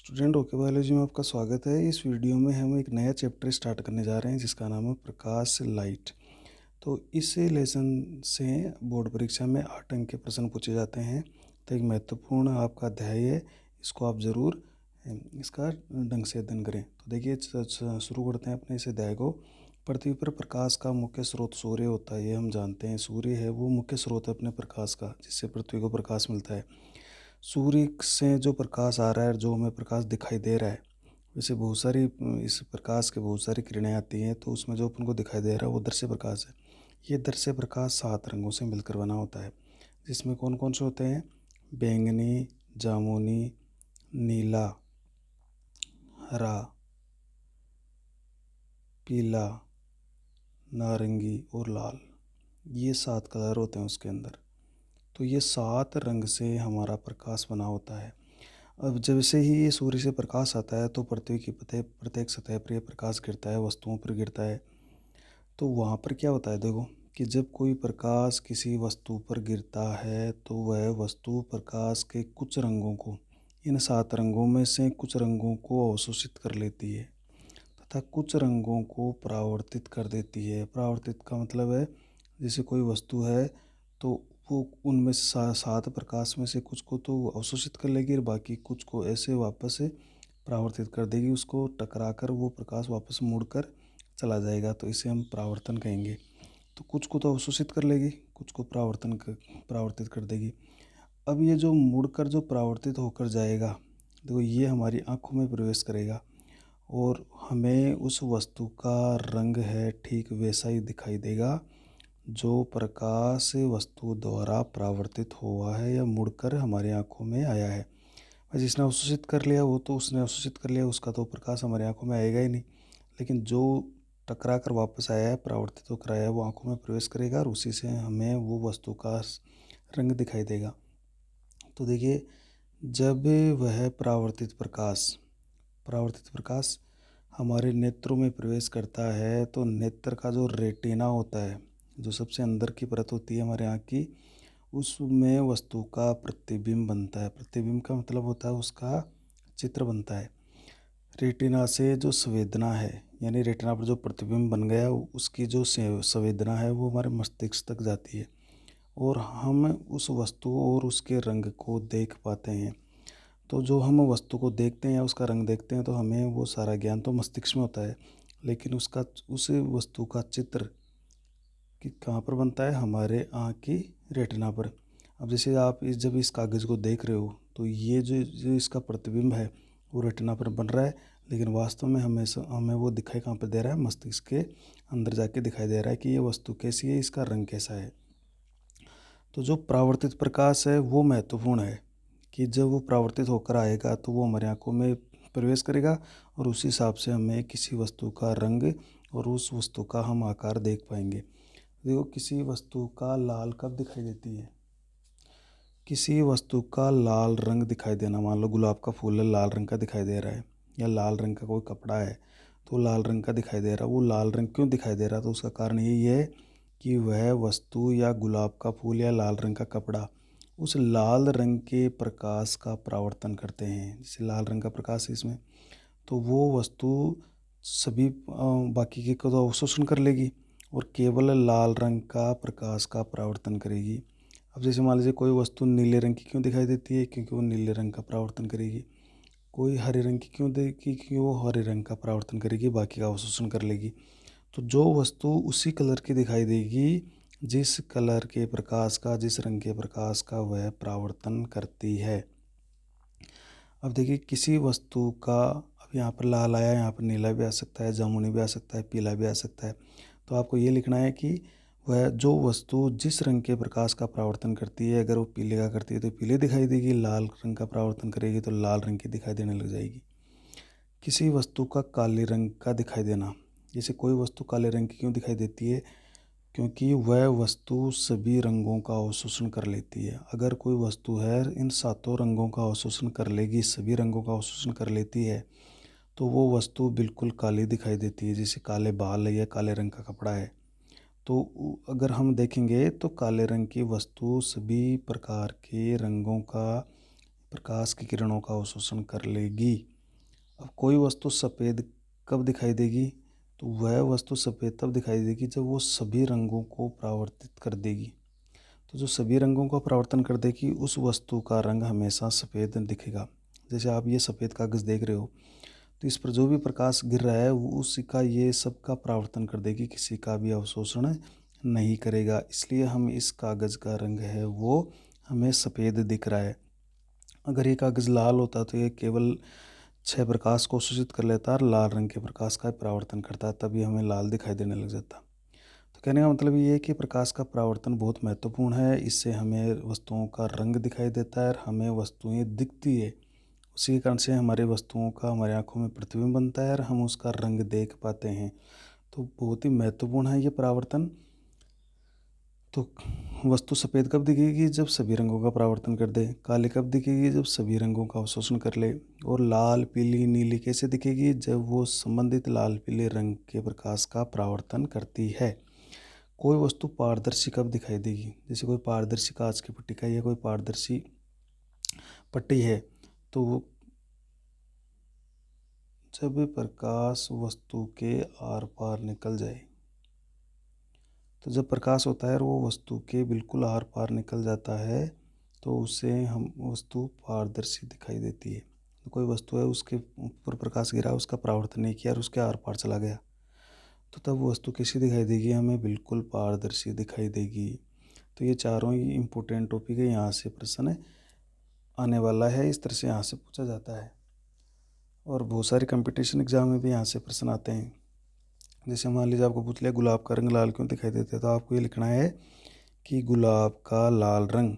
Student okay biology में आपका स्वागत है। इस वीडियो में हम एक नया चैप्टर स्टार्ट करने जा रहे हैं जिसका नाम है प्रकाश लाइट। तो इस लेसन से बोर्ड परीक्षा में 8 अंक के प्रश्न पूछे जाते हैं। तो एक महत्वपूर्ण आपका अध्याय है, इसको आप ज़रूर इसका ढंग से अध्ययन करें। तो देखिए शुरू करते हैं अपने इस अध्याय को। पृथ्वी पर प्रकाश का मुख्य स्रोत सूर्य होता है, ये हम जानते हैं। सूर्य है वो मुख्य स्रोत है अपने प्रकाश का, जिससे पृथ्वी को प्रकाश मिलता है। सूर्य से जो प्रकाश आ रहा है, जो हमें प्रकाश दिखाई दे रहा है, वैसे बहुत सारी इस प्रकाश के बहुत सारी किरणें आती हैं। तो उसमें जो अपन को दिखाई दे रहा है वो दृश्य प्रकाश है। ये दृश्य प्रकाश 7 रंगों से मिलकर बना होता है, जिसमें कौन कौन से होते हैं? बैंगनी, जामुनी, नीला, हरा, पीला, नारंगी और लाल। ये 7 कलर होते हैं उसके अंदर। तो ये 7 रंग से हमारा प्रकाश बना होता है। अब जैसे ही ये सूर्य से प्रकाश आता है तो पृथ्वी की प्रत्येक सतह पर यह प्रकाश गिरता है, वस्तुओं पर गिरता है। तो वहाँ पर क्या होता है, देखो कि जब कोई प्रकाश किसी वस्तु पर गिरता है तो वह वस्तु प्रकाश के कुछ रंगों को, इन 7 रंगों में से कुछ रंगों को अवशोषित कर लेती है तथा कुछ रंगों को परावर्तित कर देती है। परावर्तित का मतलब है, जैसे कोई वस्तु है तो वो उनमें से 7 प्रकाश में से कुछ को तो अवशोषित कर लेगी और बाकी कुछ को ऐसे वापस से परावर्तित कर देगी। उसको टकरा कर वो प्रकाश वापस मुड़कर चला जाएगा, तो इसे हम परावर्तन कहेंगे। तो कुछ को तो अवशोषित कर लेगी, कुछ को परावर्तित कर देगी। अब ये जो मुड़कर जो परावर्तित होकर जाएगा, देखो ये हमारी आँखों में प्रवेश करेगा और हमें उस वस्तु का रंग है ठीक वैसा ही दिखाई देगा जो प्रकाश वस्तु द्वारा परावर्तित हुआ है या मुड़कर हमारी आंखों में आया है। जिसने अवशोषित कर लिया वो तो उसने अवशोषित कर लिया, उसका तो प्रकाश हमारी आंखों में आएगा ही नहीं। लेकिन जो टकरा कर वापस आया है, परावर्तित होकर आया है, वो आंखों में प्रवेश करेगा और उसी से हमें वो वस्तु का रंग दिखाई देगा। तो देखिए, जब वह परावर्तित प्रकाश हमारे नेत्रों में प्रवेश करता है तो नेत्र का जो रेटिना होता है, जो सबसे अंदर की परत होती है हमारे आँख की, उसमें वस्तु का प्रतिबिंब बनता है। प्रतिबिंब का मतलब होता है उसका चित्र बनता है। रेटिना से जो संवेदना है, यानी रेटिना पर जो प्रतिबिंब बन गया उसकी जो संवेदना है वो हमारे मस्तिष्क तक जाती है और हम उस वस्तु और उसके रंग को देख पाते हैं। तो जो हम वस्तु को देखते हैं या उसका रंग देखते हैं तो हमें वो सारा ज्ञान तो मस्तिष्क में होता है, लेकिन उस वस्तु का चित्र कि कहाँ पर बनता है? हमारे आँख की रेटिना पर। अब जैसे आप जब इस कागज़ को देख रहे हो तो ये जो इसका प्रतिबिंब है वो रेटिना पर बन रहा है, लेकिन वास्तव में हमें वो दिखाई कहाँ पर दे रहा है? मस्तिष्क के अंदर जाके दिखाई दे रहा है कि ये वस्तु कैसी है, इसका रंग कैसा है। तो जो परावर्तित प्रकाश है वो महत्वपूर्ण है कि जब वो परावर्तित होकर आएगा तो वो हमारी आंखों में प्रवेश करेगा और उस हिसाब से हमें किसी वस्तु का रंग और उस वस्तु का हम आकार देख पाएंगे। देखो, किसी वस्तु का लाल कब दिखाई देती है? किसी वस्तु का लाल रंग दिखाई देना, मान लो गुलाब का फूल है, लाल रंग का दिखाई दे रहा है, या लाल रंग का कोई कपड़ा है तो लाल रंग का दिखाई दे रहा है। वो लाल रंग क्यों दिखाई दे रहा है? तो उसका कारण यही है कि वह वस्तु या गुलाब का फूल या लाल रंग का कपड़ा उस लाल रंग के प्रकाश का परावर्तन करते हैं। जैसे लाल रंग का प्रकाश है इसमें, तो वो वस्तु सभी बाकी के को तो अवशोषण कर लेगी और केवल लाल रंग का प्रकाश का परावर्तन करेगी। अब जैसे मान लीजिए कोई वस्तु नीले रंग की क्यों दिखाई देती है? क्योंकि वो नीले रंग का परावर्तन करेगी। कोई हरे रंग की क्यों देगी? क्योंकि वो हरे रंग का परावर्तन करेगी, बाकी का अवशोषण कर लेगी। तो जो वस्तु उसी कलर की दिखाई देगी जिस कलर के प्रकाश का, जिस रंग के प्रकाश का वह परावर्तन करती है। अब देखिए, किसी वस्तु का, अब यहाँ पर लाल आया, यहाँ पर नीला भी आ सकता है, जामुनी भी आ सकता है, पीला भी आ सकता है। तो आपको ये लिखना है कि वह जो वस्तु जिस रंग के प्रकाश का परावर्तन करती है, अगर वो पीले का करती है तो पीले दिखाई देगी, लाल रंग का परावर्तन करेगी तो लाल रंग की दिखाई देने लग जाएगी। किसी वस्तु का काले रंग का दिखाई देना, जैसे कोई वस्तु काले रंग की क्यों दिखाई देती है? क्योंकि वह वस्तु सभी रंगों का अवशोषण कर लेती है। अगर कोई वस्तु है इन 7 रंगों का अवशोषण कर लेगी, सभी रंगों का अवशोषण कर लेती है, तो वो वस्तु बिल्कुल काली दिखाई देती है। जैसे काले बाल है या काले रंग का कपड़ा है, तो अगर हम देखेंगे तो काले रंग की वस्तु सभी प्रकार के रंगों का, प्रकाश की किरणों का अवशोषण कर लेगी। अब कोई वस्तु सफ़ेद कब दिखाई देगी? तो वह वस्तु सफ़ेद तब दिखाई देगी जब वो सभी रंगों को परावर्तित कर देगी। तो जो सभी रंगों का परावर्तन कर देगी उस वस्तु का रंग हमेशा सफ़ेद दिखेगा। जैसे आप ये सफ़ेद कागज़ देख रहे हो, तो इस पर जो भी प्रकाश गिर रहा है वो उसी का ये सब का परावर्तन कर देगी, किसी का भी अवशोषण नहीं करेगा। इसलिए हम इस कागज़ का रंग है वो हमें सफ़ेद दिख रहा है। अगर ये कागज़ लाल होता तो ये केवल 6 प्रकाश को अवशोषित कर लेता और लाल रंग के प्रकाश का परावर्तन करता, तभी हमें लाल दिखाई देने लग जाता। तो कहने का मतलब ये है कि प्रकाश का परावर्तन बहुत महत्वपूर्ण है। इससे हमें वस्तुओं का रंग दिखाई देता है और हमें वस्तुएं दिखती है। उसी के कारण से हमारे वस्तुओं का हमारी आंखों में प्रतिबिंब बनता है और हम उसका रंग देख पाते हैं। तो बहुत ही महत्वपूर्ण है ये परावर्तन। तो वस्तु सफ़ेद कब दिखेगी? जब सभी रंगों का परावर्तन कर दे। काली कब दिखेगी? जब सभी रंगों का अवशोषण कर ले। और लाल, पीली, नीली कैसे दिखेगी? जब वो संबंधित लाल, पीले रंग के प्रकाश का परावर्तन करती है। कोई वस्तु पारदर्शी कब दिखाई देगी? जैसे कोई पारदर्शी कांच की पट्टी का या कोई पारदर्शी पट्टी है, तो वो जब प्रकाश वस्तु के आर पार निकल जाए, तो जब प्रकाश होता है और वो वस्तु के बिल्कुल आर पार निकल जाता है तो उसे हम वस्तु पारदर्शी दिखाई देती है। तो कोई वस्तु है उसके ऊपर प्रकाश गिरा, उसका परावर्तन नहीं किया और उसके आर पार चला गया, तो तब वो वस्तु कैसी दिखाई देगी? हमें बिल्कुल पारदर्शी दिखाई देगी। तो ये चारों ही इम्पोर्टेंट टॉपिक है, यहाँ से प्रश्न आने वाला है, इस तरह से यहाँ से पूछा जाता है। और बहुत सारे कंपटीशन एग्जाम में भी यहाँ से प्रश्न आते हैं। जैसे मान लीजिए आपको पूछ लिया गुलाब का रंग लाल क्यों दिखाई देता है, तो आपको ये लिखना है कि गुलाब का लाल रंग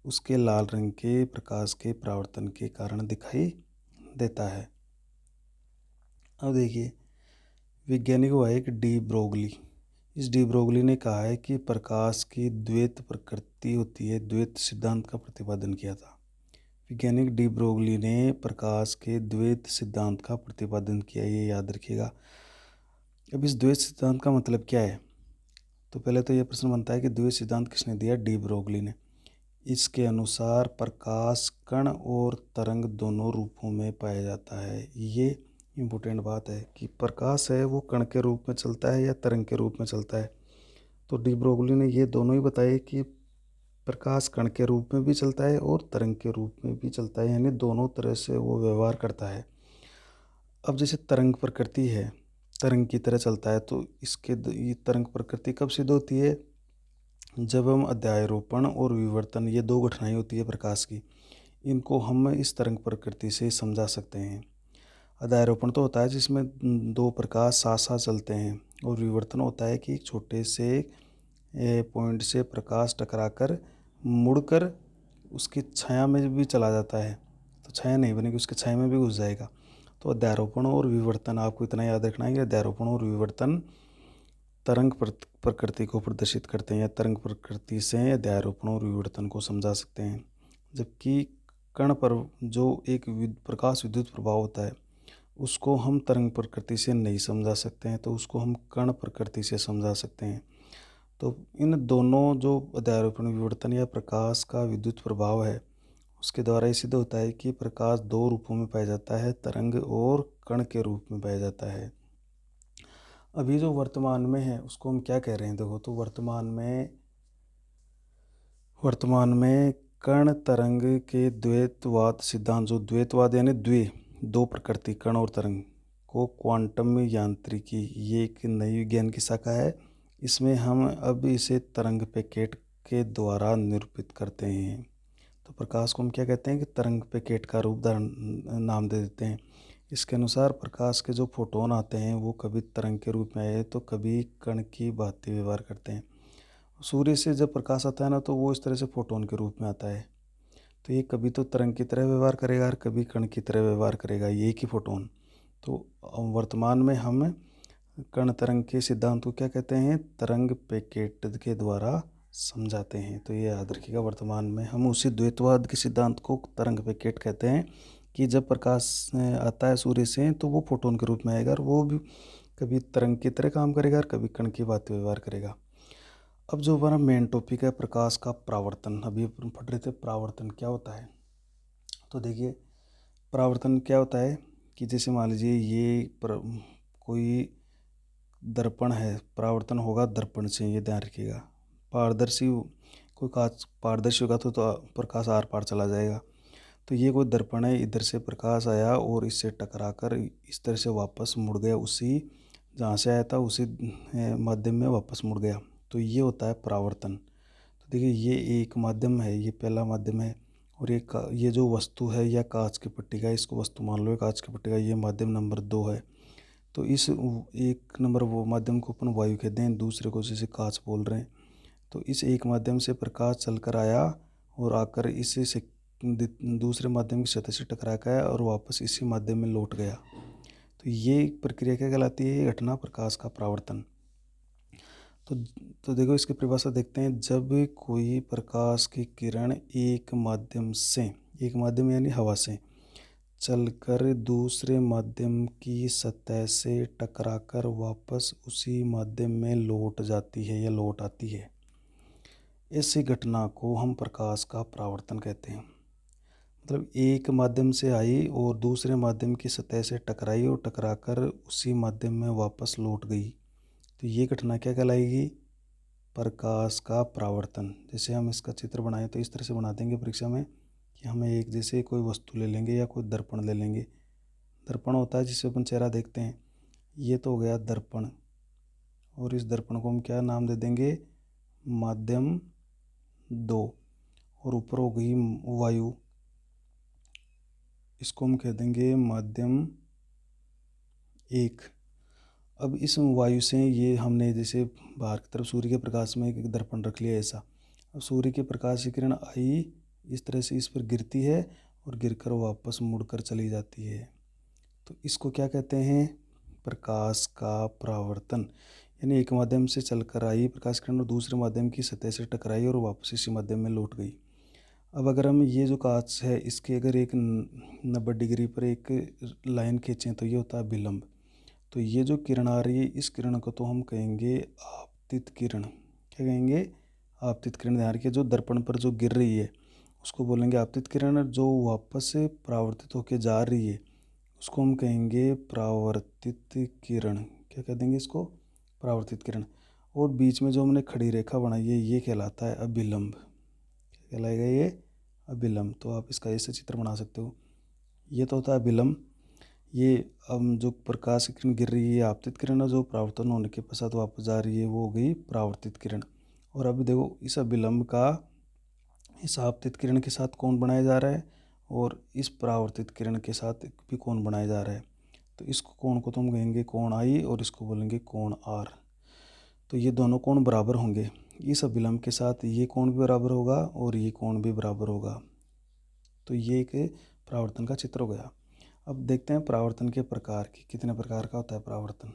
उसके लाल रंग के प्रकाश के परावर्तन के कारण दिखाई देता है। अब देखिए, वैज्ञानिक हुआ एक डी ब्रोगली। इस डी ब्रोगली ने कहा है कि प्रकाश की द्वैत प्रकृति होती है, द्वैत सिद्धांत का प्रतिपादन किया था। वैज्ञानिक डी ब्रोगली ने प्रकाश के द्वैत सिद्धांत का प्रतिपादन किया, ये याद रखिएगा। अब इस द्वैत सिद्धांत का मतलब क्या है? तो पहले तो यह प्रश्न बनता है कि द्वैत सिद्धांत किसने दिया? डी ब्रोगली ने। इसके अनुसार प्रकाश कण और तरंग दोनों रूपों में पाया जाता है। ये इम्पोर्टेंट बात है कि प्रकाश है वो कण के रूप में चलता है या तरंग के रूप में चलता है। तो डी ब्रोगली ने ये दोनों ही बताए कि प्रकाश कण के रूप में भी चलता है और तरंग के रूप में भी चलता है, यानी दोनों तरह से वो व्यवहार करता है। अब जैसे तरंग प्रकृति है, तरंग की तरह चलता है, तो ये तरंग प्रकृति कब सिद्ध होती है? जब हम अध्यारोपण और विवर्तन, ये दो घटनाएं होती है प्रकाश की, इनको हम इस तरंग प्रकृति से समझा सकते हैं। अध्यारोपण तो होता है जिसमें दो प्रकाश साथ साथ चलते हैं, और विवर्तन होता है कि एक छोटे से पॉइंट से प्रकाश टकराकर मुड़कर उसकी छाया में भी चला जाता है, तो छाया नहीं बनेगी, उसकी छाया में भी घुस जाएगा। तो अध्यारोपण और विवर्तन, आपको इतना याद रखना है कि अध्यारोपण और विवर्तन तरंग प्रकृति को प्रदर्शित करते हैं, या तरंग प्रकृति से अध्यारोपण और विवर्तन को समझा सकते हैं। जबकि कण पर जो एक प्रकाश विद्युत प्रभाव होता है उसको हम तरंग प्रकृति से नहीं समझा सकते हैं, तो उसको हम कण प्रकृति से समझा सकते हैं। तो इन दोनों जो अध्यारोपण विवर्तन या प्रकाश का विद्युत प्रभाव है उसके द्वारा ये सिद्ध होता है कि प्रकाश दो रूपों में पाया जाता है, तरंग और कण के रूप में पाया जाता है। अभी जो वर्तमान में है उसको हम क्या कह रहे हैं? देखो, तो वर्तमान में कण तरंग के द्वैतवाद सिद्धांत, जो द्वैतवाद यानी दो प्रकृति कण और तरंग को क्वांटम यांत्रिकी, ये एक नई विज्ञान की शाखा है। इसमें हम अब इसे तरंग पैकेट के द्वारा निरूपित करते हैं। तो प्रकाश को हम क्या कहते हैं? कि तरंग पैकेट का रूप धारण नाम दे देते हैं। इसके अनुसार प्रकाश के जो फोटोन आते हैं वो कभी तरंग के रूप में आए तो कभी कण की भांति व्यवहार करते हैं। सूर्य से जब प्रकाश आता है ना, तो वो इस तरह से फोटोन के रूप में आता है, तो ये कभी तो तरंग की तरह व्यवहार करेगा और कभी कण की तरह व्यवहार करेगा, ये की फोटोन। तो वर्तमान में हम कण तरंग के सिद्धांत को क्या कहते हैं? तरंग पैकेट के द्वारा समझाते हैं। तो ये याद रखिएगा, वर्तमान में हम उसी द्वैतवाद के सिद्धांत को तरंग पैकेट कहते हैं कि जब प्रकाश आता है सूर्य से तो वो फोटोन के रूप में आएगा और वो भी कभी तरंग की तरह काम करेगा और कभी कण की भांति व्यवहार करेगा। अब जो हमारा मेन टॉपिक है प्रकाश का परावर्तन, अभी अपन पढ़ रहे थे परावर्तन क्या होता है। तो देखिए, परावर्तन क्या होता है कि जैसे मान लीजिए कोई दर्पण है, परावर्तन होगा दर्पण से, ये ध्यान रखिएगा। पारदर्शी कोई कांच पारदर्शी होगा तो प्रकाश आर पार चला जाएगा। तो ये कोई दर्पण है, इधर से प्रकाश आया और इससे टकराकर इस तरह से वापस मुड़ गया, उसी जहाँ से आया था उसी माध्यम में वापस मुड़ गया। तो ये होता है परावर्तन। तो देखिए ये एक माध्यम है, ये पहला माध्यम है। और ये जो वस्तु है या कांच की पट्टी का, इसको वस्तु मान लो, कांच की पट्टी का, ये माध्यम नंबर 2 है। तो इस एक नंबर वो माध्यम को अपन वायु कहते हैं, दूसरे को जैसे कांच बोल रहे हैं। तो इस एक माध्यम से प्रकाश चलकर आया और आकर इसी से दूसरे माध्यम की सतह से टकरा गया और वापस इसी माध्यम में लौट गया। तो ये प्रक्रिया क्या कहलाती है? ये घटना प्रकाश का परावर्तन। तो तो देखो इसकी परिभाषा देखते हैं। जब कोई प्रकाश की किरण एक माध्यम यानी हवा से चलकर दूसरे माध्यम की सतह से टकराकर वापस उसी माध्यम में लौट जाती है या लौट आती है, ऐसी घटना को हम प्रकाश का परावर्तन कहते हैं। मतलब एक माध्यम से आई और दूसरे माध्यम की सतह से टकराई और टकराकर उसी माध्यम में वापस लौट गई, तो ये घटना क्या कहलाएगी? प्रकाश का परावर्तन। जैसे हम इसका चित्र बनाएं तो इस तरह से बना देंगे परीक्षा में कि हमें एक जैसे कोई वस्तु ले लेंगे या कोई दर्पण ले लेंगे। दर्पण होता है जिससे अपन चेहरा देखते हैं। ये तो हो गया दर्पण, और इस दर्पण को हम क्या नाम दे देंगे? माध्यम 2। और ऊपर हो गई वायु, इसको हम कह देंगे माध्यम 1। अब इस वायु से ये हमने जैसे बाहर की तरफ सूर्य के प्रकाश में एक दर्पण रख लिया ऐसा। अब सूर्य के प्रकाश की किरण आई, इस तरह से इस पर गिरती है और गिरकर वापस मुड़कर चली जाती है। तो इसको क्या कहते हैं? प्रकाश का परावर्तन। यानी एक माध्यम से चलकर आई प्रकाश किरण और दूसरे माध्यम की सतह से टकराई और वापस इसी माध्यम में लौट गई। अब अगर हम ये जो कांच है इसके अगर एक 90 डिग्री पर एक लाइन खींचें तो ये होता है विलंब। तो ये जो किरण आ रही है इस किरण को तो हम कहेंगे आपतित किरण। क्या कहेंगे? आपतित किरण। ध्यान रखिए, जो दर्पण पर जो गिर रही है उसको बोलेंगे आपतित किरण, और जो वापस से परावर्तित होकर जा रही है उसको हम कहेंगे परावर्तित किरण। क्या कह देंगे इसको? परावर्तित किरण। और बीच में जो हमने खड़ी रेखा बनाई है ये कहलाता है अभिलंब। क्या कहलाएगा ये? अभिलंब। तो आप इसका ऐसे चित्र बना सकते हो। ये तो होता है अभिलंब। ये अब जो प्रकाश की किरण गिर रही है आपतित किरण, और जो परावर्तन होने के पश्चात वापस जा रही है वो हो गई परावर्तित किरण। और अब देखो इस अभिलंब का इस आपतित किरण के साथ कोण बनाया जा रहा है और इस परावर्तित किरण के साथ भी कोण बनाया जा रहा है। तो इस कोण को तो हम कहेंगे कोण आई और इसको बोलेंगे कोण आर। तो ये दोनों कोण बराबर होंगे। इस अभिलंब के साथ ये कोण भी बराबर होगा और ये कोण भी बराबर होगा। तो ये एक परावर्तन का चित्र हो गया। अब देखते हैं परावर्तन के प्रकार की, कितने प्रकार का होता है परावर्तन।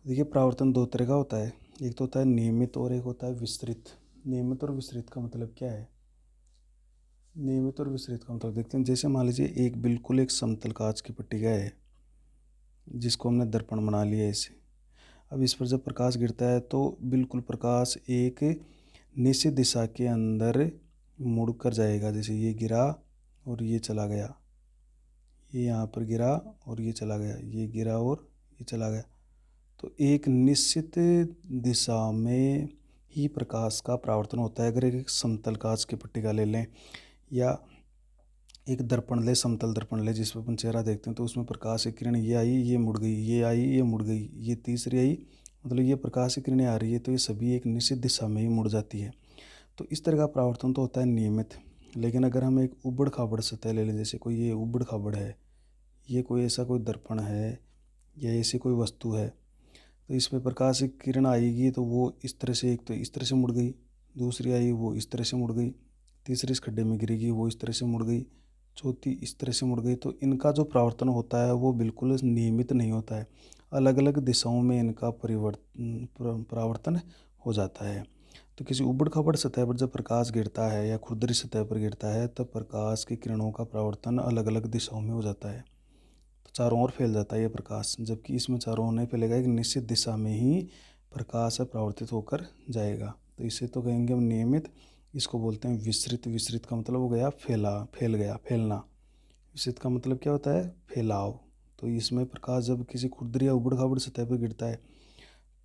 देखिए परावर्तन दो तरह का होता है, एक तो होता है नियमित और एक होता है विस्तृत। नियमित और विस्तृत का मतलब क्या है? नियमित और विस्तृत का मतलब देखते हैं। जैसे मान लीजिए एक समतल कांच की पट्टिका है जिसको हमने दर्पण बना लिया इसे। अब इस पर जब प्रकाश गिरता है तो बिल्कुल प्रकाश एक निश्चित दिशा के अंदर मुड़ कर जाएगा। जैसे ये गिरा और ये चला गया, ये यहाँ पर गिरा और ये चला गया, ये गिरा और ये चला गया। तो एक निश्चित दिशा में ही प्रकाश का परावर्तन होता है। अगर एक समतल कांच की पट्टिका ले लें या एक दर्पण ले, समतल दर्पण ले जिस पर अपन चेहरा देखते हैं, तो उसमें प्रकाश की किरण ये आई ये मुड़ गई, ये आई ये मुड़ गई, ये तीसरी आई, मतलब ये प्रकाश की किरणें आ रही है तो ये सभी एक निश्चित दिशा में ही मुड़ जाती है। तो इस तरह का परावर्तन तो होता है नियमित। लेकिन अगर हम एक उबड़ खाबड़ सतह ले लें, जैसे कोई ये उबड़ खाबड़ है, ये कोई ऐसा कोई दर्पण है या ऐसी कोई वस्तु है, तो इसमें प्रकाश की किरण आएगी तो वो इस तरह से, एक तो इस तरह से मुड़ गई, दूसरी आई वो इस तरह से मुड़ गई, तीसरी इस खड्डे में गिरेगी वो इस तरह से मुड़ गई, चौथी इस तरह से मुड़ गई। तो इनका जो परावर्तन होता है वो बिल्कुल नियमित नहीं होता है, अलग अलग दिशाओं में इनका परावर्तन हो जाता है। तो किसी उबड़ खाबड़ सतह पर जब प्रकाश गिरता है या खुरदरी सतह पर गिरता है तब प्रकाश की किरणों का परावर्तन अलग अलग दिशाओं में हो जाता है, तो चारों ओर फैल जाता है ये प्रकाश। जबकि इसमें चारों ओर नहीं फैलेगा, एक निश्चित दिशा में ही प्रकाश परावर्तित होकर जाएगा। तो इसे तो कहेंगे हम नियमित। इसको बोलते हैं विस्तृत। विस्तृत का मतलब हो गया फैला, फैल गया, फैलना। विस्तृत का मतलब क्या होता है? फैलाव। तो इसमें प्रकाश जब किसी खुरदरी या उबड़ खाबड़ सतह पर गिरता है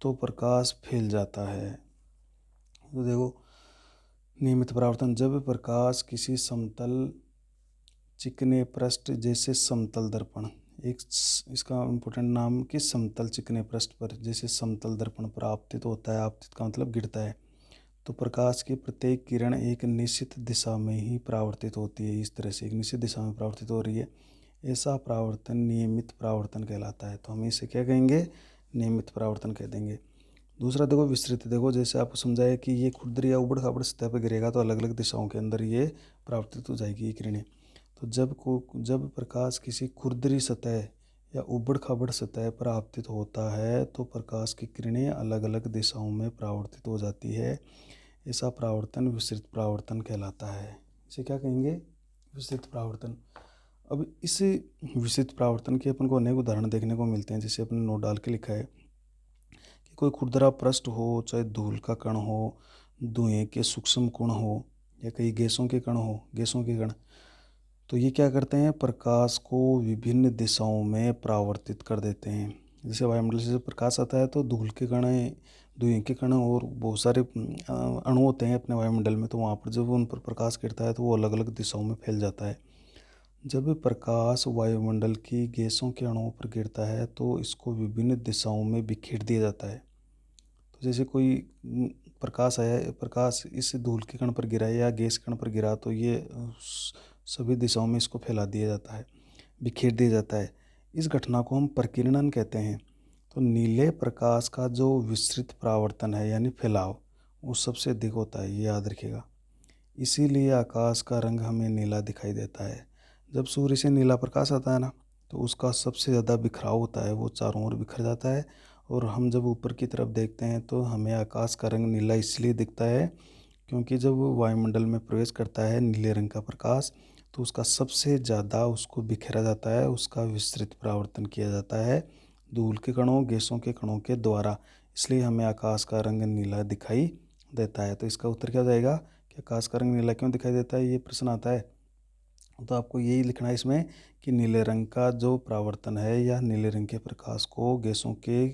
तो प्रकाश फैल जाता है। तो देखो, नियमित परावर्तन, जब प्रकाश किसी समतल चिकने पृष्ठ जैसे समतल दर्पण, एक इसका इम्पोर्टेंट नाम कि समतल चिकने पृष्ठ पर जैसे समतल दर्पण पर आपतित होता है, आपतित का मतलब गिरता है, तो प्रकाश की प्रत्येक किरण एक निश्चित दिशा में ही परावर्तित होती है। इस तरह से एक निश्चित दिशा में परावर्तित हो रही है, ऐसा परावर्तन नियमित परावर्तन कहलाता है। तो हम इसे क्या कहेंगे? नियमित परावर्तन कह देंगे। दूसरा देखो, विस्तृत। देखो, जैसे आपको समझाया कि ये खुरदरी या उबड़ खाबड़ सतह पर गिरेगा तो अलग अलग दिशाओं के अंदर ये परावर्तित हो जाएगी ये किरणें। तो जब प्रकाश किसी खुरदरी सतह या उबड़ खाबड़ सतह पर आपतित होता है तो प्रकाश की किरणें अलग अलग दिशाओं में परावर्तित हो जाती है। ऐसा परावर्तन विस्तृत परावर्तन कहलाता है। इसे क्या कहेंगे? विस्तृत परावर्तन। अब इस विस्तृत परावर्तन के अपन को अनेक उदाहरण देखने को मिलते हैं। जैसे अपने नोट डाल के लिखा है कि कोई खुरदरा पृष्ठ हो, चाहे धूल का कण हो, धुएं के सूक्ष्म कण हो, या कई गैसों के कण हो, गैसों के कण, तो ये क्या करते हैं? प्रकाश को विभिन्न दिशाओं में परावर्तित कर देते हैं। जैसे वायुमंडल से प्रकाश आता है तो धूल के कण, धुएं के कण और बहुत सारे अणु होते हैं अपने वायुमंडल में, तो वहाँ पर जब उन पर प्रकाश गिरता है तो वो अलग अलग दिशाओं में फैल जाता है। जब प्रकाश वायुमंडल की गैसों के अणुओं पर गिरता है तो इसको विभिन्न दिशाओं में बिखेर दिया जाता है। तो जैसे कोई प्रकाश आया, प्रकाश इस धूल के कण पर गिरा है या गैस कण पर गिरा, तो ये सभी दिशाओं में इसको फैला दिया जाता है, बिखेर दिया जाता है। इस घटना को हम प्रकीर्णन कहते हैं। तो नीले प्रकाश का जो विस्तृत परावर्तन है यानी फैलाव, वो सबसे अधिक होता है, ये याद रखिएगा। इसीलिए आकाश का रंग हमें नीला दिखाई देता है। जब सूर्य से नीला प्रकाश आता है ना, तो उसका सबसे ज़्यादा बिखराव होता है, वो चारों ओर बिखर जाता है। और हम जब ऊपर की तरफ देखते हैं तो हमें आकाश का रंग नीला इसलिए दिखता है क्योंकि जब वो वायुमंडल में प्रवेश करता है नीले रंग का प्रकाश, तो उसका सबसे ज़्यादा उसको बिखेरा जाता है, उसका विस्तृत परावर्तन किया जाता है धूल के कणों, गैसों के कणों के द्वारा। इसलिए हमें आकाश का रंग नीला दिखाई देता है। तो इसका उत्तर क्या हो जाएगा कि आकाश का रंग नीला क्यों दिखाई देता है, ये प्रश्न आता है। तो आपको यही लिखना है इसमें कि नीले रंग का जो परावर्तन है या नीले रंग के प्रकाश को गैसों के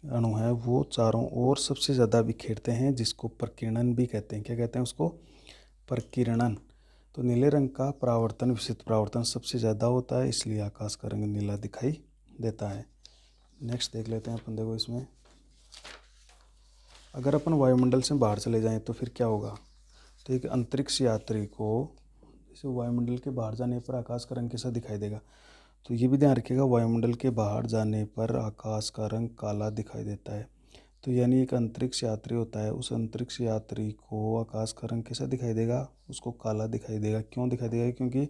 अणु हैं वो चारों ओर सबसे ज़्यादा बिखेरते हैं, जिसको प्रकीर्णन भी कहते हैं। क्या कहते हैं उसको? प्रकीर्णन। तो नीले रंग का परावर्तन, विस्तृत परावर्तन सबसे ज़्यादा होता है, इसलिए आकाश का रंग नीला दिखाई देता है। नेक्स्ट देख लेते हैं अपन। देखो, इसमें अगर अपन वायुमंडल से बाहर चले जाएं तो फिर क्या होगा? तो एक अंतरिक्ष यात्री को जैसे वायुमंडल के बाहर जाने पर आकाश का रंग कैसा दिखाई देगा? तो ये भी ध्यान रखिएगा, वायुमंडल के बाहर जाने पर आकाश का रंग काला दिखाई देता है। तो यानी एक अंतरिक्ष यात्री होता है, उस अंतरिक्ष यात्री को आकाश का रंग कैसा दिखाई देगा? उसको काला दिखाई देगा। क्यों दिखाई देगा? क्योंकि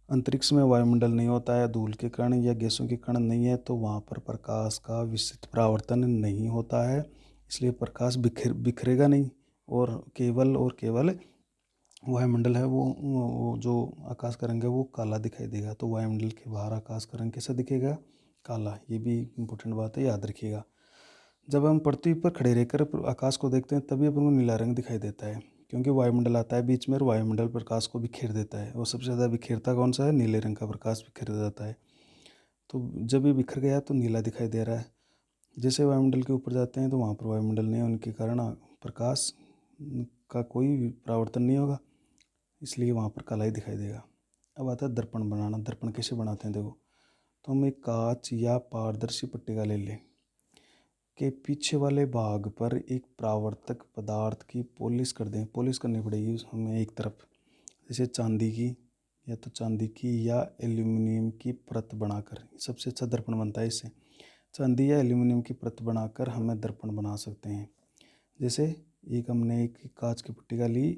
अंतरिक्ष में वायुमंडल नहीं होता है, धूल के कण या गैसों के कण नहीं है, तो वहाँ पर प्रकाश का विस्तृत परावर्तन नहीं होता है, इसलिए प्रकाश बिखरेगा नहीं, और केवल वायुमंडल है वो जो आकाश का रंग है वो काला दिखाई देगा। तो वायुमंडल के बाहर आकाश का रंग कैसा दिखेगा? काला। ये भी इम्पोर्टेंट बात है, याद रखिएगा। जब हम पृथ्वी पर खड़े रहकर आकाश को देखते हैं तभी अपन को नीला रंग दिखाई देता है, क्योंकि वायुमंडल आता है बीच में और वायुमंडल प्रकाश को बिखेर देता है। और सबसे ज़्यादा बिखेरता कौन सा है? नीले रंग का प्रकाश बिखेर जाता है। तो जब ये बिखर गया तो नीला दिखाई दे रहा है। जैसे वायुमंडल के ऊपर जाते हैं तो वहाँ पर वायुमंडल नहीं है, उनके कारण प्रकाश का कोई परावर्तन नहीं होगा, इसलिए वहाँ पर काला ही दिखाई देगा। अब आता है दर्पण बनाना। दर्पण कैसे बनाते हैं? देखो, तो हम एक कांच या पारदर्शी पट्टिका ले लें के पीछे वाले भाग पर एक परावर्तक पदार्थ की पॉलिश कर दें। पॉलिश करनी पड़ेगी हमें एक तरफ, जैसे चांदी की, या तो चांदी की या एल्यूमिनियम की परत बनाकर। सबसे अच्छा दर्पण बनता है इससे। चांदी या एल्यूमिनियम की परत बनाकर हमें दर्पण बना सकते हैं। जैसे एक हमने एक कांच की पट्टिका ली,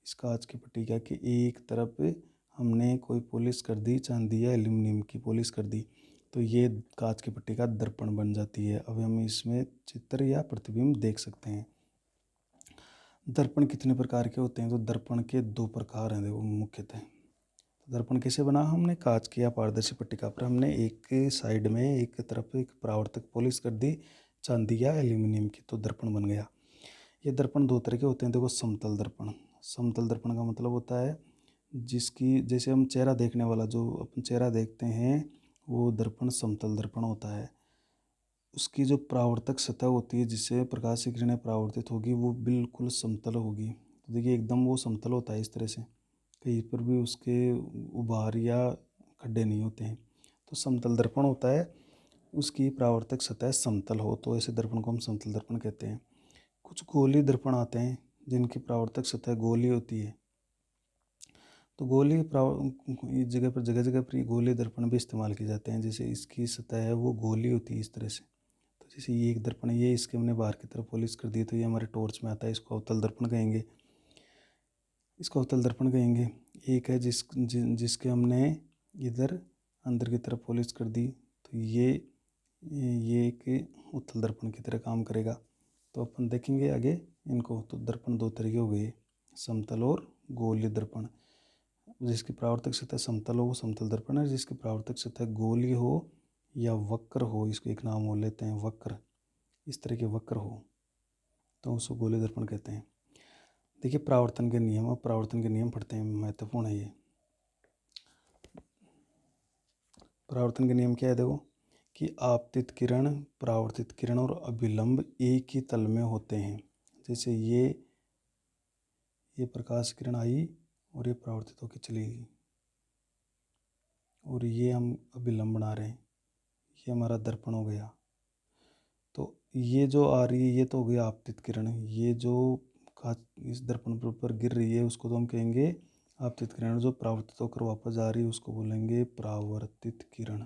इस कांच की पट्टिका की एक तरफ हमने कोई पॉलिश कर दी, चांदी या एल्यूमिनियम की पॉलिश कर दी, तो ये कांच की पट्टिका दर्पण बन जाती है। अब हम इसमें चित्र या प्रतिबिंब देख सकते हैं। दर्पण कितने प्रकार के होते हैं? तो दर्पण के दो प्रकार हैं देखो मुख्यतः। तो दर्पण कैसे बना? हमने कांच की या पारदर्शी पट्टिका पर हमने एक साइड में एक तरफ एक परावर्तक पॉलिश कर दी, चांदी या एल्यूमिनियम की, तो दर्पण बन गया। ये दर्पण दो तरह के होते हैं देखो। समतल दर्पण। समतल दर्पण का मतलब होता है जिसकी जैसे हम चेहरा देखने वाला जो अपन चेहरा देखते हैं वो दर्पण समतल दर्पण होता है। उसकी जो परावर्तक सतह होती है जिससे प्रकाश की किरणें परावर्तित होगी वो बिल्कुल समतल होगी। तो देखिए एकदम वो समतल होता है इस तरह से, कहीं पर भी उसके उभार या खड्डे नहीं होते हैं। तो समतल दर्पण होता है, उसकी परावर्तक सतह समतल हो तो ऐसे दर्पण को हम समतल दर्पण कहते हैं। कुछ गोलीय दर्पण आते हैं जिनकी परावर्तक सतह गोलीय होती है। तो गोलीय इस जगह जगह पर ये गोलीय दर्पण भी इस्तेमाल किए जाते हैं। जैसे इसकी सतह है वो गोलीय होती है इस तरह से। तो जैसे ये एक दर्पण है, ये इसके हमने बाहर की तरफ पॉलिश कर दी तो ये हमारे टॉर्च में आता है, इसको अवतल दर्पण कहेंगे। इसको अवतल दर्पण कहेंगे। एक है जिसके हमने इधर अंदर की तरफ पॉलिश कर दी तो ये एक उत्तल दर्पण की तरह काम करेगा। तो अपन देखेंगे आगे इनको। तो दर्पण दो तरह के हो गए, समतल और गोलीय दर्पण। जिसकी परावर्तक सतह समतल हो वो समतल दर्पण है, जिसकी परावर्तक सतह गोलीय हो या वक्र हो, इसको एक नाम और लेते हैं वक्र, इस तरह के वक्र हो तो उसको गोलीय दर्पण कहते हैं। देखिए परावर्तन के नियम, अब परावर्तन के नियम पढ़ते हैं, महत्वपूर्ण है ये। परावर्तन के नियम क्या है देखो, कि आपतित किरण, परावर्तित किरण और अभिलंब एक ही तल में होते हैं। जैसे ये प्रकाश किरण आई और ये परावर्तित होकर चली गई और ये हम अभिलंब बना रहे हैं, ये हमारा दर्पण हो गया। तो ये जो आ रही है ये तो हो गई आपतित किरण। ये जो इस दर्पण पर ऊपर गिर रही है उसको तो हम कहेंगे आपतित किरण। जो परावर्तित होकर वापस आ रही है उसको बोलेंगे परावर्तित किरण।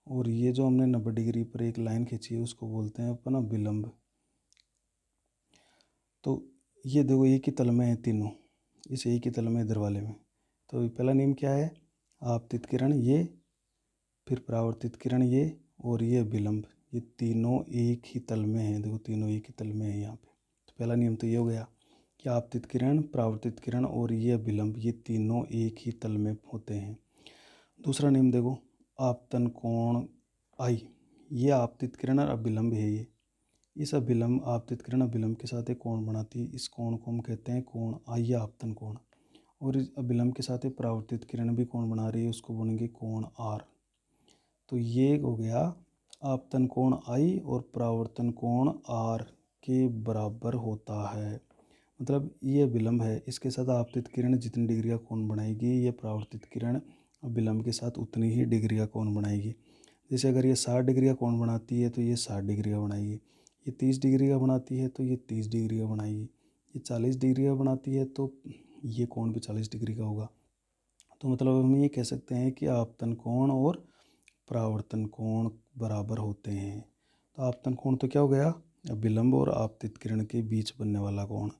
और ये जो हमने 90 डिग्री पर एक लाइन खींची है उसको बोलते हैं अपन अभिलंब। तो ये देखो एक ही तल में है तीनों, इस एक ही तल में इधर वाले में। तो पहला नियम क्या है, आपतित किरण ये, फिर परावर्तित किरण ये, और ये अभिलंब, ये तीनों एक ही तल में है। देखो तीनों एक ही तल में है यहाँ पे। तो पहला नियम तो ये हो गया कि आपतित किरण, परावर्तित किरण और ये अभिलंब ये तीनों एक ही तल में होते हैं। दूसरा नियम देखो, आपतन कोण आई, ये आपतित किरण और अभिलंब है। ये इस अभिलंब, आपतित किरण अभिलंब के साथ एक कोण बनाती है, इस कोण को हम कहते हैं कोण आई या आपतन कोण। और इस अभिलंब के साथ एक परावर्तित किरण भी कोण बना रही है, उसको बोलेंगे कोण आर। तो ये हो गया आपतन कोण आई और परावर्तन कोण आर के बराबर होता है। मतलब ये अभिलंब है, इसके साथ आपतित किरण जितनी डिग्री का कोण बनाएगी ये परावर्तित किरण अभिलंब के साथ उतनी ही डिग्री का कोण बनाएगी। जैसे अगर ये 60 डिग्री का कोण बनाती है तो ये 60 डिग्री का बनाएगी, ये 30 डिग्री का बनाती है तो ये 30 डिग्री का बनाएगी, ये 40 डिग्री का बनाती है तो ये कोण भी 40 डिग्री का होगा। तो मतलब हम ये कह सकते हैं कि आपतन कोण और परावर्तन कोण बराबर होते हैं। तो आपतन कोण तो क्या हो गया, अभिलंब और आपतित किरण के बीच बनने वाला कोण।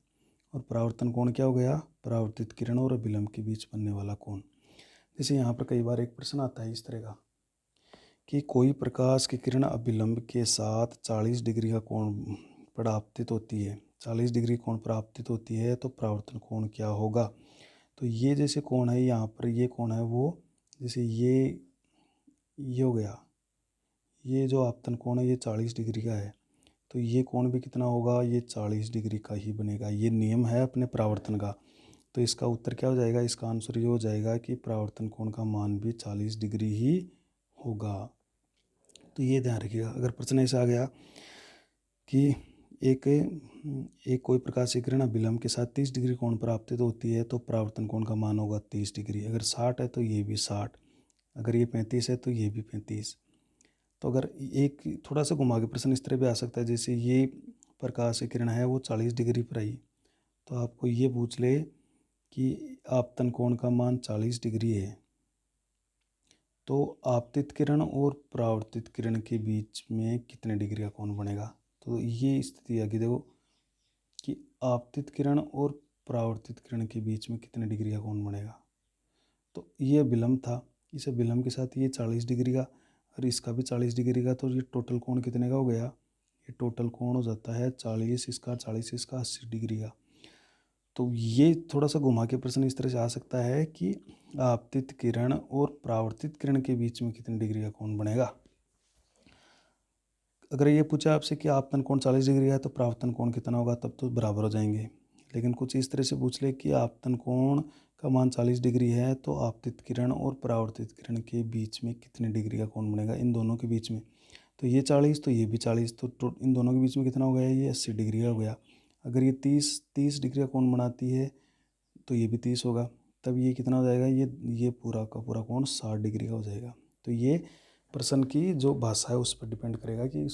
और परावर्तन कोण क्या हो गया, परावर्तित किरण और अभिलंब के बीच बनने वाला कोण। जैसे यहाँ पर कई बार एक प्रश्न आता है इस तरह का कि कोई प्रकाश की किरण अभिलंब के साथ 40 डिग्री का कोण पर आपतित होती है, 40 डिग्री कोण पर आपतित होती है तो परावर्तन कोण क्या होगा। तो ये जैसे कोण है यहाँ पर, ये कोण है वो, जैसे ये हो गया, ये जो आपतन कोण है ये 40 डिग्री का है तो ये कोण भी कितना होगा, ये 40 डिग्री का ही बनेगा। ये नियम है अपने परावर्तन का। तो इसका उत्तर क्या हो जाएगा, इसका आंसर ये हो जाएगा कि परावर्तन कोण का मान भी 40 डिग्री ही होगा। तो ये ध्यान रखिएगा। अगर प्रश्न ऐसा आ गया कि एक एक कोई प्रकाश की किरण अभिलंब के साथ 30 डिग्री कोण पर आपतित होती है तो परावर्तन कोण का मान होगा 30 डिग्री। अगर 60 है तो ये भी 60, अगर ये 35 है तो ये भी 35। तो अगर एक थोड़ा सा घुमा के प्रश्न इस तरह भी आ सकता है, जैसे ये प्रकाश की किरण है वो 40 डिग्री पर आई तो आपको ये पूछ ले कि आपतन कोण का मान 40 डिग्री है तो आपतित किरण और परावर्तित किरण के बीच में कितने डिग्री का कोण बनेगा। तो ये स्थिति आगे देखो कि आपतित किरण और परावर्तित किरण के बीच में कितने डिग्री का कोण बनेगा। तो ये विलंब था, इस विलंब के साथ ये 40 डिग्री का और इसका भी 40 डिग्री का, तो ये टोटल कोण कितने का हो गया, ये टोटल कोण हो जाता है 40 इसका 40 इसका 80 डिग्री का। तो ये थोड़ा सा घुमा के प्रश्न इस तरह से आ सकता है कि आपतित किरण और परावर्तित किरण के बीच में कितनी डिग्री का कोण बनेगा। अगर ये पूछा आपसे कि आपतन कोण 40 डिग्री है तो परावर्तन कोण कितना होगा, तब तो बराबर हो जाएंगे। लेकिन कुछ इस तरह से पूछ ले कि आपतन कोण का मान 40 डिग्री है तो आपतित किरण और परावर्तित किरण के बीच में कितने डिग्री का कोण बनेगा, इन दोनों के बीच में। तो ये 40 तो ये भी 40, तो इन दोनों के बीच में कितना हो गया, ये 80 डिग्री का हो गया। अगर ये 30 डिग्री का कोण बनाती है तो ये भी 30 होगा, तब ये कितना हो जाएगा, ये पूरा का पूरा कोण 60 डिग्री का हो जाएगा। तो ये प्रश्न की जो भाषा है उस पर डिपेंड करेगा कि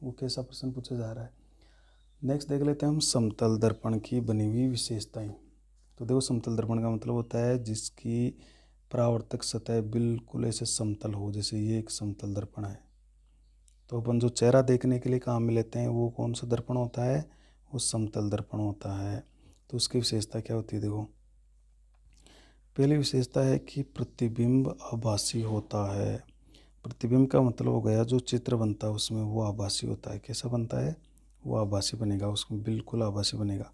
वो कैसा प्रश्न पूछा जा रहा है। नेक्स्ट देख लेते हैं हम समतल दर्पण की बनी हुई विशेषताएं। तो देखो, समतल दर्पण का मतलब होता है जिसकी परावर्तक सतह बिल्कुल ऐसे समतल हो, जैसे ये एक समतल दर्पण है। तो अपन जो चेहरा देखने के लिए काम में लेते हैं वो कौन सा दर्पण होता है, वो समतल दर्पण होता है। तो उसकी विशेषता क्या होती है, देखो पहली विशेषता है कि प्रतिबिंब आभासी होता है। प्रतिबिंब का मतलब हो गया जो चित्र बनता है उसमें वो आभासी होता है। कैसा बनता है, वो आभासी बनेगा, उसमें बिल्कुल आभासी बनेगा।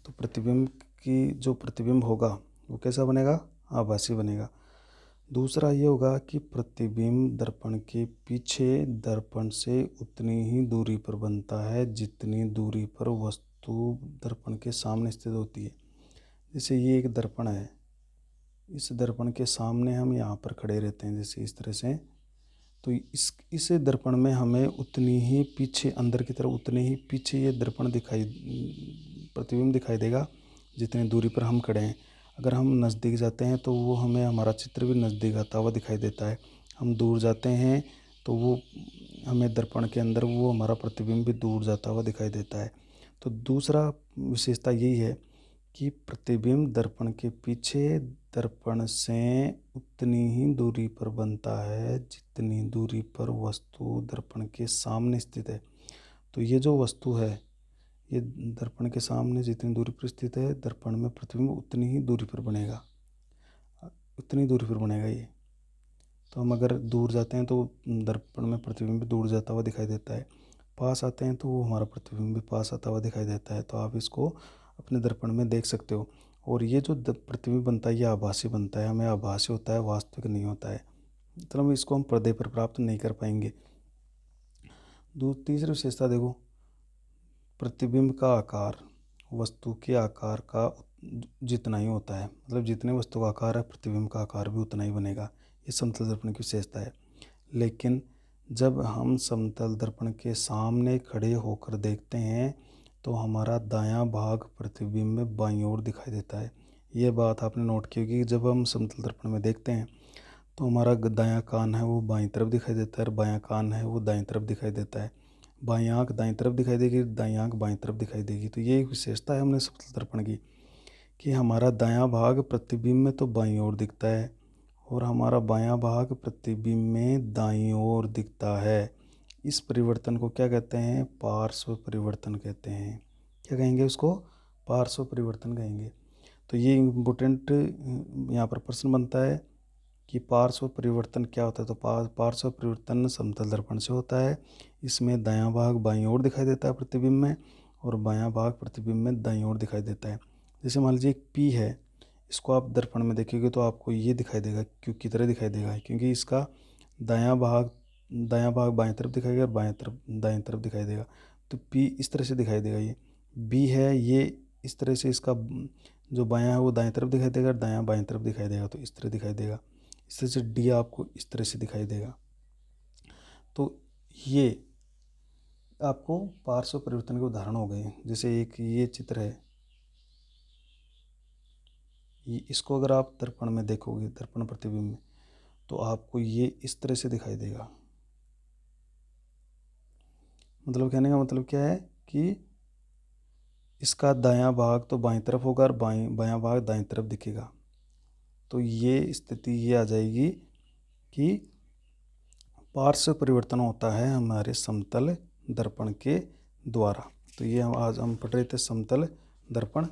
तो प्रतिबिंब की जो प्रतिबिंब होगा वो कैसा बनेगा, आभासी बनेगा। दूसरा ये होगा कि प्रतिबिंब दर्पण के पीछे दर्पण से उतनी ही दूरी पर बनता है जितनी दूरी पर वस्तु दर्पण के सामने स्थित होती है। जैसे ये एक दर्पण है, इस दर्पण के सामने हम यहाँ पर खड़े रहते हैं जैसे इस तरह से, तो इस दर्पण में हमें उतनी ही पीछे अंदर की तरफ उतने ही पीछे ये दर्पण प्रतिबिंब दिखाई देगा जितनी दूरी पर हम खड़े हैं। अगर हम नज़दीक जाते हैं तो वो हमें हमारा चित्र भी नज़दीक आता हुआ दिखाई देता है, हम दूर जाते हैं तो वो हमें दर्पण के अंदर वो हमारा प्रतिबिंब भी दूर जाता हुआ दिखाई देता है। तो दूसरा विशेषता यही है कि प्रतिबिंब दर्पण के पीछे दर्पण से उतनी ही दूरी पर बनता है जितनी दूरी पर वस्तु दर्पण के सामने स्थित है। तो ये जो वस्तु है ये दर्पण के सामने जितनी दूरी पर स्थित है, दर्पण में प्रतिबिंब उतनी ही दूरी पर बनेगा, उतनी दूरी पर बनेगा ये। तो हम अगर दूर जाते हैं तो दर्पण में प्रतिबिंब दूर जाता हुआ दिखाई देता है, पास आते हैं तो वो हमारा प्रतिबिंब भी पास आता हुआ दिखाई देता है। तो आप इसको अपने दर्पण में देख सकते हो। और ये जो प्रतिबिंब बनता है ये आभासी बनता है, हमें आभासी होता है, वास्तविक नहीं होता है, मतलब इसको हम पर्दे पर प्राप्त नहीं कर पाएंगे। तीसरी विशेषता देखो, प्रतिबिंब का आकार वस्तु के आकार का जितना ही होता है, मतलब जितने वस्तु का आकार है प्रतिबिंब का आकार भी उतना ही बनेगा। ये समतल दर्पण की विशेषता है। लेकिन जब हम समतल दर्पण के सामने खड़े होकर देखते हैं तो हमारा दायां भाग प्रतिबिंब में बाईं ओर दिखाई देता है। ये बात आपने नोट की होगी कि जब हम समतल दर्पण में देखते हैं तो हमारा दायां कान है वो बाईं तरफ दिखाई देता है और बायां कान है वो दाईं तरफ दिखाई देता है। बाईं आँख दाईं तरफ दिखाई देगी, दाईं आँख बाईं तरफ दिखाई देगी। तो ये एक विशेषता है हमने समतल दर्पण की कि हमारा दायां भाग प्रतिबिंब में तो बाईं ओर दिखता है और हमारा बायां भाग प्रतिबिंब में दाईं ओर दिखता है। इस परिवर्तन को क्या कहते हैं, पार्श्व परिवर्तन कहते हैं। क्या कहेंगे उसको, पार्श्व परिवर्तन कहेंगे। तो ये इम्पोर्टेंट यहाँ पर प्रश्न बनता है कि पार्श्व परिवर्तन क्या होता है। तो पार्श्व परिवर्तन समतल दर्पण से होता है। इसमें दायां भाग बाईं ओर दिखाई देता है प्रतिबिंब में और बायां भाग प्रतिबिंब में दाईं ओर दिखाई देता है। जैसे मान लीजिए एक पी है, इसको आप दर्पण में देखोगे तो आपको ये दिखाई देगा क्यू की तरह दिखाई देगा, क्योंकि इसका दायां भाग बाएं तरफ दिखाई देगा और बाएं तरफ दाएं तरफ दिखाई देगा। तो पी इस तरह से दिखाई देगा। ये बी है, ये इस तरह से इसका जो बायां है वो दाएं तरफ दिखाई देगा और दायां बाएं तरफ दिखाई देगा, तो इस तरह दिखाई देगा। इस तरह से डी आपको इस तरह से दिखाई देगा। तो ये आपको पार्श्व परिवर्तन के उदाहरण हो गए। जैसे एक ये चित्र है, इसको अगर आप दर्पण में देखोगे, दर्पण प्रतिबिंब में, तो आपको ये इस तरह से दिखाई देगा। मतलब कहने का मतलब क्या है कि इसका दायां भाग तो बाईं तरफ होगा और बायां भाग दाईं तरफ दिखेगा। तो ये स्थिति ये आ जाएगी कि पार्श्व परिवर्तन होता है हमारे समतल दर्पण के द्वारा। तो ये आज हम पढ़ रहे थे समतल दर्पण।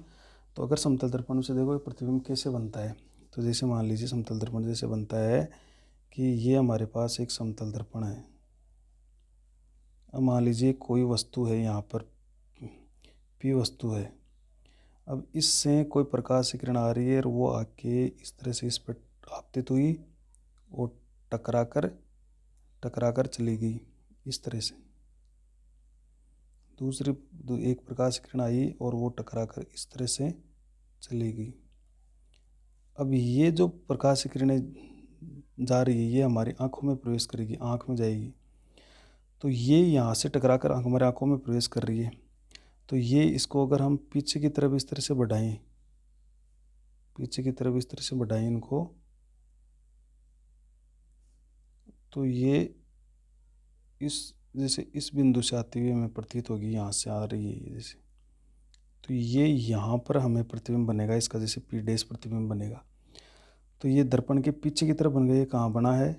तो अगर समतल दर्पण से देखो प्रतिबिंब कैसे बनता है, तो जैसे मान लीजिए समतल दर्पण जैसे बनता है कि ये हमारे पास एक समतल दर्पण है। अब मान लीजिए कोई वस्तु है, यहाँ पर पी वस्तु है। अब इससे कोई प्रकाश की किरण आ रही है और वो आके इस तरह से इस पर आपतित हुई और टकरा कर चली गई इस तरह से। एक प्रकाश किरण आई और वो टकरा कर इस तरह से चलेगी। अब ये जो प्रकाश किरणें जा रही है ये हमारी आंखों में प्रवेश करेगी, आंख में जाएगी। तो ये यहाँ से टकरा कर हमारे आंखों में प्रवेश कर रही है। तो ये इसको अगर हम पीछे की तरफ इस तरह से बढ़ाएं, पीछे की तरफ इस तरह से बढ़ाएं इनको, तो ये इस जैसे इस बिंदु से आती हुई हमें प्रतीत होगी, यहाँ से आ रही है ये जैसे। तो ये यहाँ पर हमें प्रतिबिंब बनेगा इसका, जैसे पी डैश प्रतिबिंब बनेगा। तो ये दर्पण के पीछे की तरफ बन गया। ये कहाँ बना है?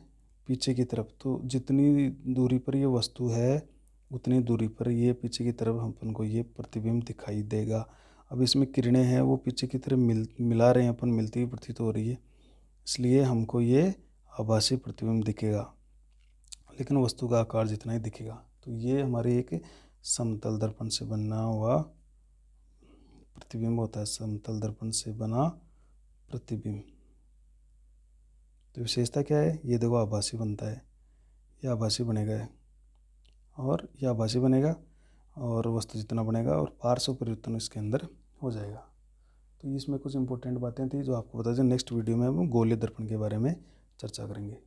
पीछे की तरफ। तो जितनी दूरी पर ये वस्तु है उतनी दूरी पर ये पीछे की तरफ अपन को ये प्रतिबिंब दिखाई देगा। अब इसमें किरणें हैं वो पीछे की तरफ मिला रहे हैं अपन, मिलती हुई प्रतीत हो रही है, इसलिए हमको ये आभासी प्रतिबिंब दिखेगा, लेकिन वस्तु का आकार जितना ही दिखेगा। तो ये हमारे एक समतल दर्पण से बना हुआ प्रतिबिंब होता है, समतल दर्पण से बना प्रतिबिंब। तो विशेषता क्या है? ये देखो आभासी बनता है, ये आभासी बनेगा और ये आभासी बनेगा और वस्तु जितना बनेगा और पार्श्व परिवर्तन इसके अंदर हो जाएगा। तो इसमें कुछ इंपॉर्टेंट बातें थी जो आपको बता दें। नेक्स्ट वीडियो में हम गोलीय दर्पण के बारे में चर्चा करेंगे।